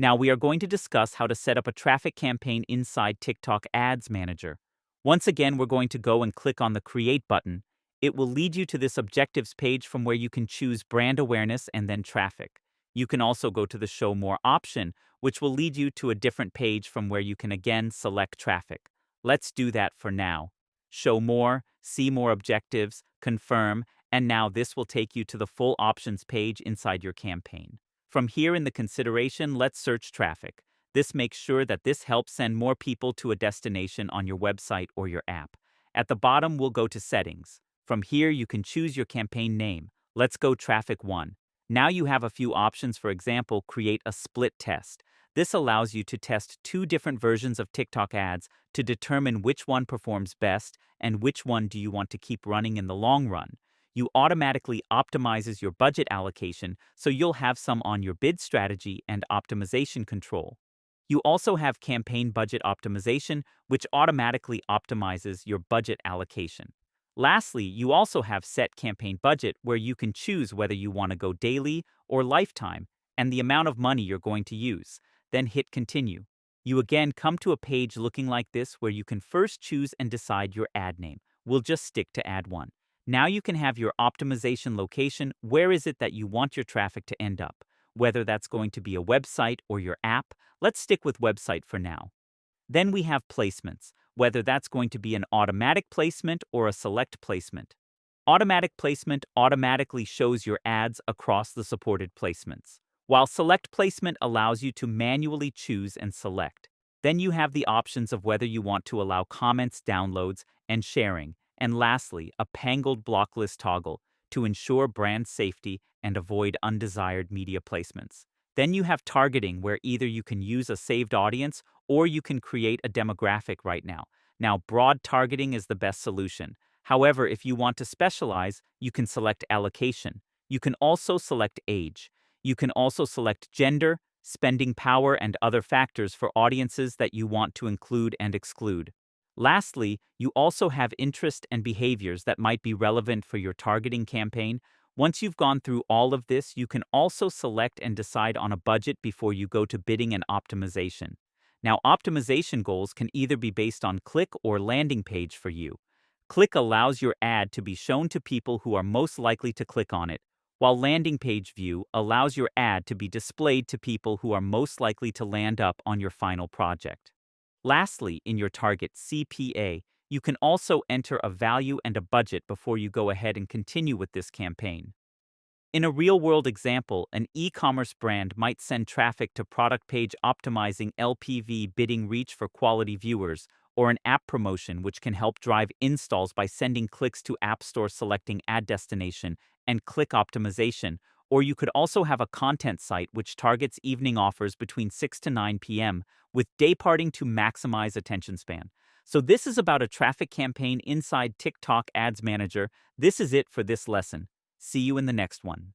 Now we are going to discuss how to set up a traffic campaign inside TikTok Ads Manager. Once again, we're going to go and click on the Create button. It will lead you to this objectives page from where you can choose brand awareness and then traffic. You can also go to the Show More option, which will lead you to a different page from where you can again select traffic. Let's do that for now. Show More, see more objectives, confirm, and now this will take you to the full options page inside your campaign. From here in the consideration, let's search traffic. This makes sure that this helps send more people to a destination on your website or your app. At the bottom, we'll go to Settings. From here, you can choose your campaign name. Let's go Traffic 1. Now you have a few options. For example, create a split test. This allows you to test two different versions of TikTok ads to determine which one performs best and which one do you want to keep running in the long run. You automatically optimizes your budget allocation, so you'll have some on your bid strategy and optimization control. You also have campaign budget optimization, which automatically optimizes your budget allocation. Lastly, you also have set campaign budget, where you can choose whether you want to go daily or lifetime and the amount of money you're going to use. Then hit continue. You again come to a page looking like this where you can first choose and decide your ad name. We'll just stick to Ad 1. Now you can have your optimization location. Where is it that you want your traffic to end up? Whether that's going to be a website or your app. Let's stick with website for now. Then we have placements, whether that's going to be an automatic placement or a select placement. Automatic placement automatically shows your ads across the supported placements, while select placement allows you to manually choose and select. Then you have the options of whether you want to allow comments, downloads, and sharing. And lastly, a pangled block list toggle to ensure brand safety and avoid undesired media placements. Then you have targeting, where either you can use a saved audience or you can create a demographic right now. Now, broad targeting is the best solution. However, if you want to specialize, you can select allocation. You can also select age. You can also select gender, spending power, and other factors for audiences that you want to include and exclude. Lastly, you also have interest and behaviors that might be relevant for your targeting campaign. Once you've gone through all of this, you can also select and decide on a budget before you go to bidding and optimization. Now, optimization goals can either be based on click or landing page for you. Click allows your ad to be shown to people who are most likely to click on it, while landing page view allows your ad to be displayed to people who are most likely to land up on your final project. Lastly, in your target CPA, you can also enter a value and a budget before you go ahead and continue with this campaign. In a real-world example, an e-commerce brand might send traffic to product page optimizing LPV bidding reach for quality viewers, or an app promotion which can help drive installs by sending clicks to App Store selecting ad destination and click optimization. Or you could also have a content site which targets evening offers between 6 to 9 p.m. with dayparting to maximize attention span. So this is about a traffic campaign inside TikTok Ads Manager. This is it for this lesson. See you in the next one.